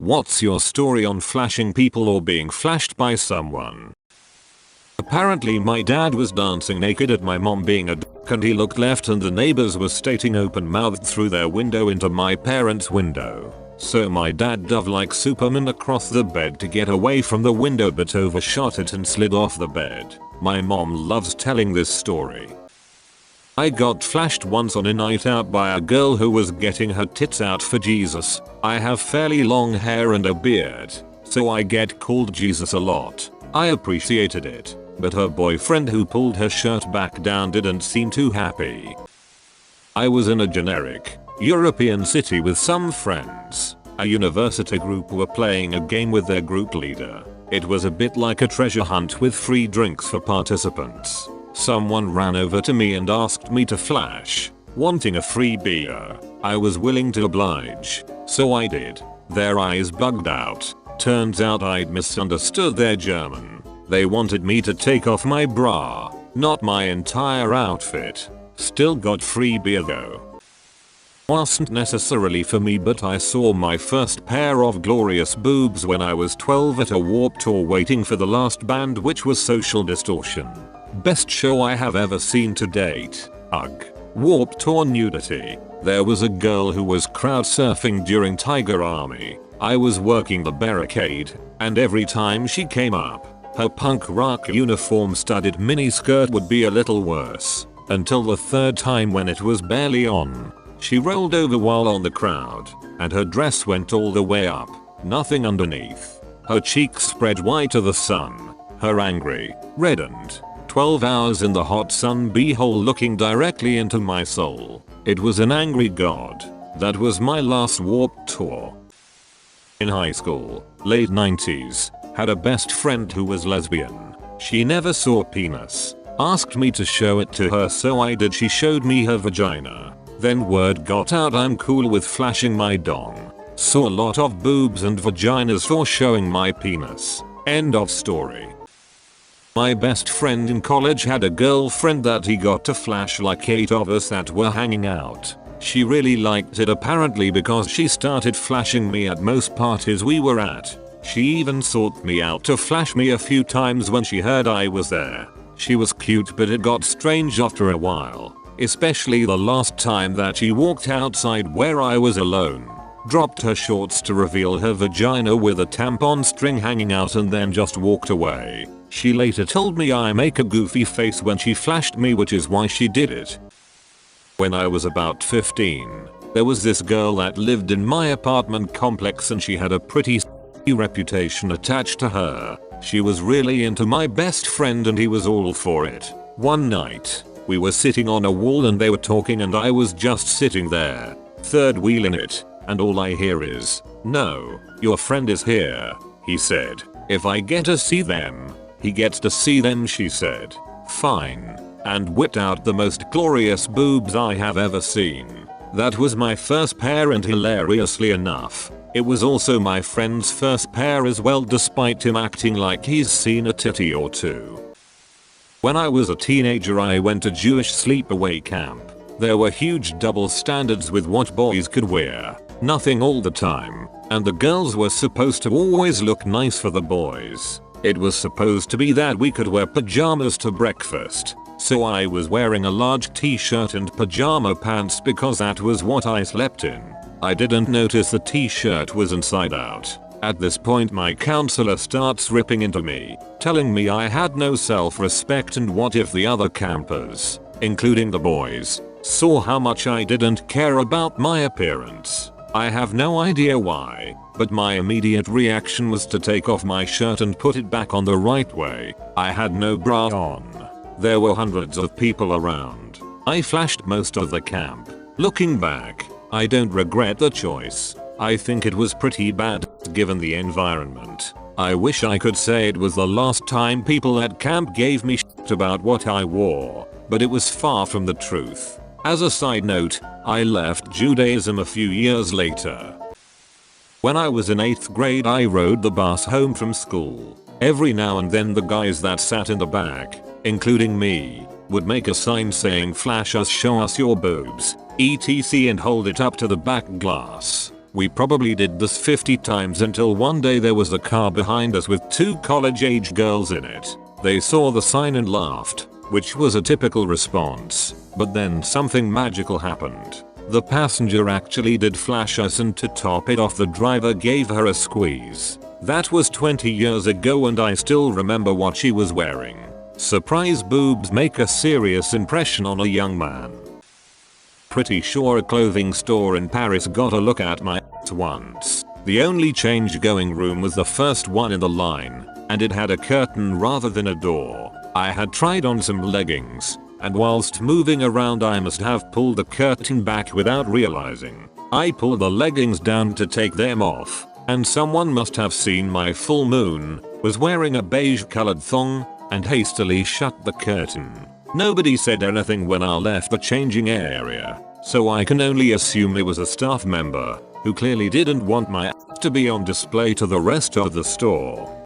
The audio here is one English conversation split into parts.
What's your story on flashing people or being flashed by someone? Apparently my dad was dancing naked at my mom being a dick and he looked left and the neighbors were staring open-mouthed through their window into my parents' window. So my dad dove like Superman across the bed to get away from the window but overshot it and slid off the bed. My mom loves telling this story. I got flashed once on a night out by a girl who was getting her tits out for Jesus. I have fairly long hair and a beard, so I get called Jesus a lot. I appreciated it, but her boyfriend who pulled her shirt back down didn't seem too happy. I was in a generic European city with some friends. A university group were playing a game with their group leader. It was a bit like a treasure hunt with free drinks for participants. Someone ran over to me and asked me to flash, wanting a free beer. I was willing to oblige, so I did. Their eyes bugged out. Turns out I'd misunderstood their German. They wanted me to take off my bra, not my entire outfit. Still got free beer though. Wasn't necessarily for me, but I saw my first pair of glorious boobs when I was 12 at a Warped Tour waiting for the last band, which was Social Distortion. Best show I have ever seen to date. Ugh. Warped Tour nudity. There was a girl who was crowd surfing during Tiger Army. I was working the barricade, and every time she came up, her punk rock uniform studded mini skirt would be a little worse. Until the third time when it was barely on. She rolled over while on the crowd, and her dress went all the way up, nothing underneath. Her cheeks spread white to the sun. Her angry, reddened, 12 hours in the hot sun beehole looking directly into my soul. It was an angry god. That was my last Warped Tour. In high school, late 90s, had a best friend who was lesbian. She never saw penis. Asked me to show it to her, so I did. She showed me her vagina. Then word got out I'm cool with flashing my dong. Saw a lot of boobs and vaginas for showing my penis. End of story. My best friend in college had a girlfriend that he got to flash like 8 of us that were hanging out. She really liked it apparently because she started flashing me at most parties we were at. She even sought me out to flash me a few times when she heard I was there. She was cute, but it got strange after a while. Especially the last time that she walked outside where I was alone. Dropped her shorts to reveal her vagina with a tampon string hanging out and then just walked away. She later told me I make a goofy face when she flashed me, which is why she did it. When I was about 15, there was this girl that lived in my apartment complex and she had a pretty reputation attached to her. She was really into my best friend and he was all for it. One night, we were sitting on a wall and they were talking and I was just sitting there, third wheeling it, and all I hear is, "No, your friend is here," he said. "If I get to see them, he gets to see them," she said. Fine. And whipped out the most glorious boobs I have ever seen. That was my first pair, and hilariously enough, it was also my friend's first pair as well, despite him acting like he's seen a titty or two. When I was a teenager I went to Jewish sleepaway camp. There were huge double standards with what boys could wear. Nothing all the time. And the girls were supposed to always look nice for the boys. It was supposed to be that we could wear pajamas to breakfast. So I was wearing a large t-shirt and pajama pants because that was what I slept in. I didn't notice the t-shirt was inside out. At this point my counselor starts ripping into me, telling me I had no self-respect and what if the other campers, including the boys, saw how much I didn't care about my appearance. I have no idea why, but my immediate reaction was to take off my shirt and put it back on the right way. I had no bra on. There were hundreds of people around. I flashed most of the camp. Looking back, I don't regret the choice. I think it was pretty bad given the environment. I wish I could say it was the last time people at camp gave me shit about what I wore, but it was far from the truth. As a side note, I left Judaism a few years later. When I was in 8th grade I rode the bus home from school. Every now and then the guys that sat in the back, including me, would make a sign saying "Flash us, show us your boobs, etc." and hold it up to the back glass. We probably did this 50 times until one day there was a car behind us with 2 college-age girls in it. They saw the sign and laughed, which was a typical response, but then something magical happened. The passenger actually did flash us, and to top it off the driver gave her a squeeze. That was 20 years ago and I still remember what she was wearing. Surprise boobs make a serious impression on a young man. Pretty sure a clothing store in Paris got a look at my ass once. The only change going room was the first one in the line, and it had a curtain rather than a door. I had tried on some leggings, and whilst moving around I must have pulled the curtain back without realizing. I pulled the leggings down to take them off, and someone must have seen my full moon, was wearing a beige colored thong, and hastily shut the curtain. Nobody said anything when I left the changing area, so I can only assume it was a staff member, who clearly didn't want my ass to be on display to the rest of the store.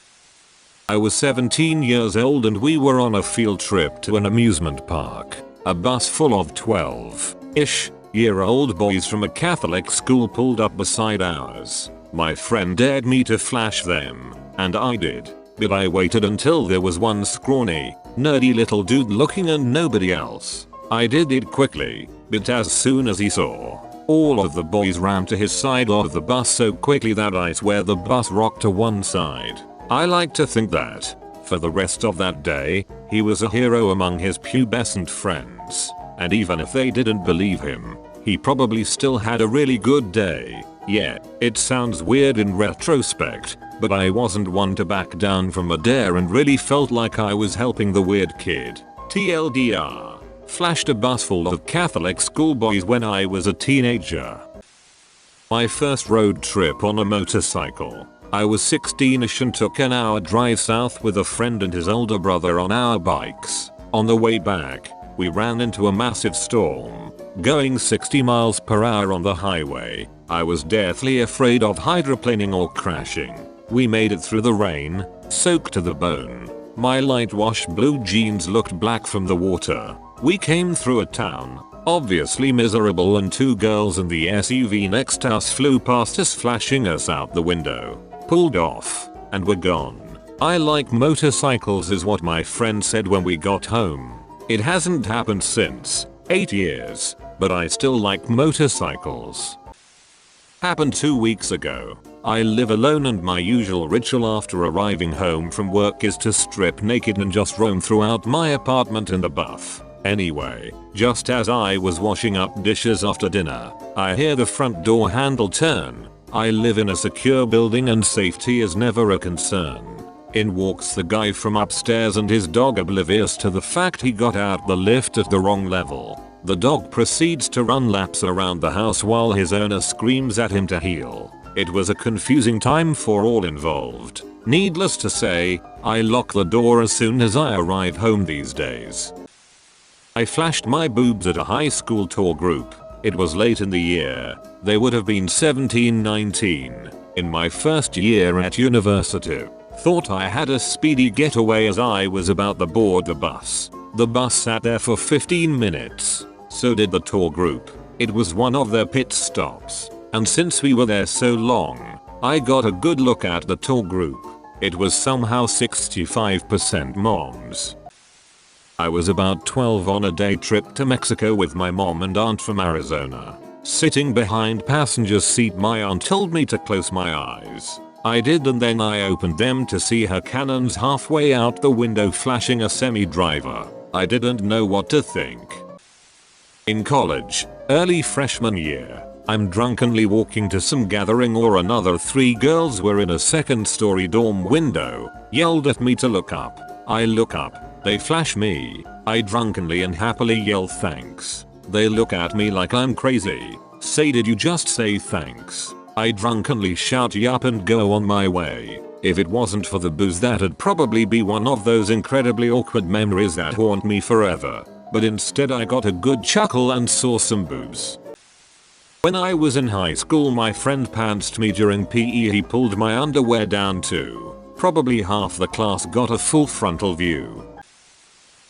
I was 17 years old and we were on a field trip to an amusement park. A bus full of 12-ish year old boys from a Catholic school pulled up beside ours. My friend dared me to flash them, and I did. But I waited until there was one scrawny, nerdy little dude looking and nobody else. I did it quickly, but as soon as he saw, all of the boys ran to his side of the bus so quickly that I swear the bus rocked to one side. I like to think that, for the rest of that day, he was a hero among his pubescent friends, and even if they didn't believe him, he probably still had a really good day. Yeah, it sounds weird in retrospect, but I wasn't one to back down from a dare and really felt like I was helping the weird kid. TLDR. Flashed a bus full of Catholic schoolboys when I was a teenager. My first road trip on a motorcycle. I was 16ish and took an hour drive south with a friend and his older brother on our bikes. On the way back, we ran into a massive storm. Going 60 miles per hour on the highway, I was deathly afraid of hydroplaning or crashing. We made it through the rain, soaked to the bone. My light wash blue jeans looked black from the water. We came through a town, obviously miserable, and 2 girls in the SUV next to us flew past us, flashing us out the window, pulled off, and were gone. I like motorcycles is what my friend said when we got home. It hasn't happened since 8 years, but I still like motorcycles. Happened 2 weeks ago. I live alone and my usual ritual after arriving home from work is to strip naked and just roam throughout my apartment in the buff. Anyway, just as I was washing up dishes after dinner, I hear the front door handle turn. I live in a secure building and safety is never a concern. In walks the guy from upstairs and his dog, oblivious to the fact he got out the lift at the wrong level. The dog proceeds to run laps around the house while his owner screams at him to heel. It was a confusing time for all involved. Needless to say, I lock the door as soon as I arrive home these days. I flashed my boobs at a high school tour group. It was late in the year. They would have been 17-19. In my first year at university. Thought I had a speedy getaway as I was about to board the bus. The bus sat there for 15 minutes. So did the tour group. It was one of their pit stops. And since we were there so long, I got a good look at the tour group. It was somehow 65% moms. I was about 12 on a day trip to Mexico with my mom and aunt from Arizona. Sitting behind passenger seat, my aunt told me to close my eyes. I did, and then I opened them to see her cannons halfway out the window flashing a semi-driver. I didn't know what to think. In college, early freshman year, I'm drunkenly walking to some gathering or another. 3 girls were in a 2nd story dorm window, yelled at me to look up. I look up, they flash me. I drunkenly and happily yell thanks. They look at me like I'm crazy. Say, did you just say thanks? I drunkenly shout yup and go on my way. If it wasn't for the booze, that'd probably be one of those incredibly awkward memories that haunt me forever. But instead I got a good chuckle and saw some boobs. When I was in high school, my friend pantsed me during PE. He pulled my underwear down too. Probably half the class got a full frontal view.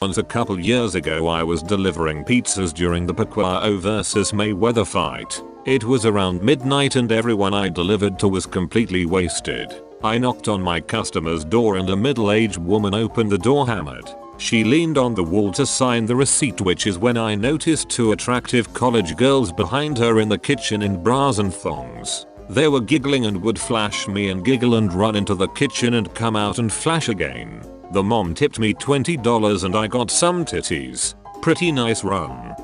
Once a couple years ago, I was delivering pizzas during the Pacquiao vs Mayweather fight. It was around midnight and everyone I delivered to was completely wasted. I knocked on my customer's door and a middle-aged woman opened the door hammered. She leaned on the wall to sign the receipt, which is when I noticed two attractive college girls behind her in the kitchen in bras and thongs. They were giggling and would flash me and giggle and run into the kitchen and come out and flash again. The mom tipped me $20 and I got some titties. Pretty nice run.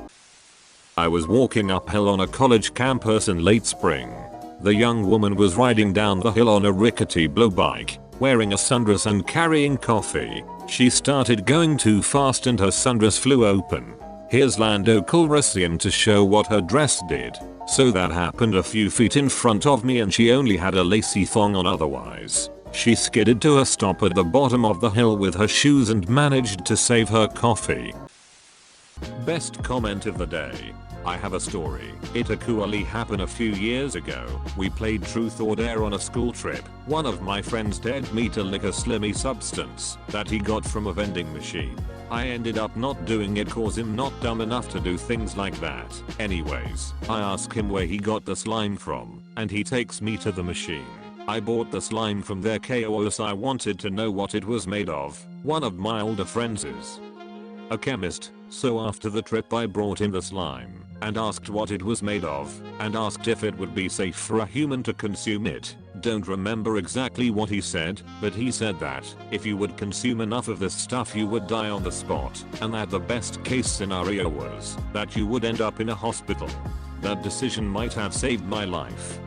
I was walking uphill on a college campus in late spring. The young woman was riding down the hill on a rickety blow bike, wearing a sundress and carrying coffee. She started going too fast and her sundress flew open. Here's Lando Calrissian to show what her dress did. So that happened a few feet in front of me and she only had a lacy thong on otherwise. She skidded to a stop at the bottom of the hill with her shoes and managed to save her coffee. Best comment of the day. I have a story. It actually happened a few years ago. We played truth or dare on a school trip. One of my friends dared me to lick a slimy substance that he got from a vending machine. I ended up not doing it cause I'm not dumb enough to do things like that. Anyways, I ask him where he got the slime from, and he takes me to the machine. I bought the slime from their cause I wanted to know what it was made of. One of my older friends is a chemist, so after the trip I brought him the slime and asked what it was made of and asked if it would be safe for a human to consume it. Don't remember exactly what he said, but he said that if you would consume enough of this stuff you would die on the spot, and that the best case scenario was that you would end up in a hospital. That decision might have saved my life.